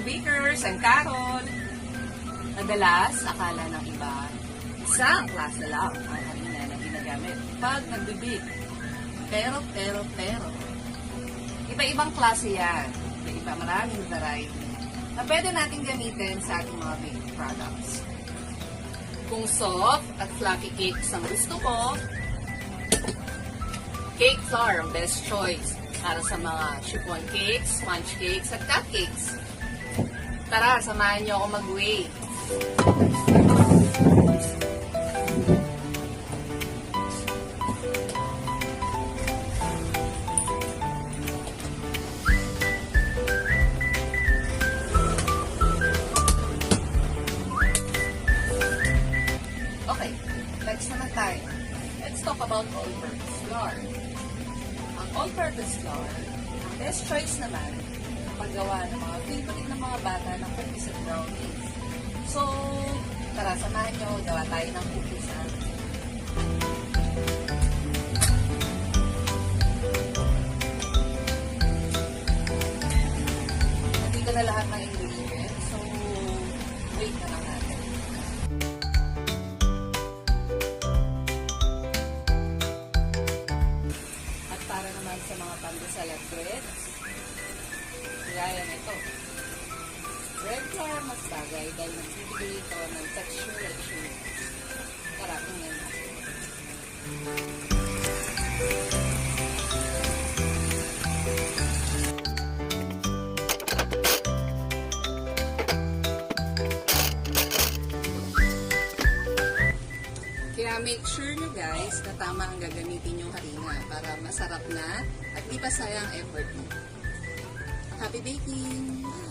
bakers, I'm Carol. Madalas, akala ng iba, isang klase lang ang harina na ginagamit pag nagbe-bake. Pero, iba-ibang klase yan. Iba, maraming variety na pwede natin gamitin sa ating mga baking products. Kung soft at fluffy cakes ang gusto ko, cake flour ang best choice para sa mga chiffon cakes, sponge cakes, at cupcakes. Tara, samahan niyo ako mag-weigh. Okay, next naman tayo. Let's talk about all-purpose flour. Ang all-purpose flour, ang best choice naman ang paggawa ng mga favorite ng mga bata ng cookies at brownies. So, tara, samahan nyo, gawa tayo ng cookies. Nandito na lahat ng ingredients. So, wait na lang natin. At para naman sa mga pandesal at breads, gaya na ito. Red flour mas bagay dahil nagbibigay ito ng texture at sugar. Tara, tingnan natin. Kaya make sure nyo guys na tama ang gagamitin yung harina para masarap na at di pa sayang effort mo. Happy baking!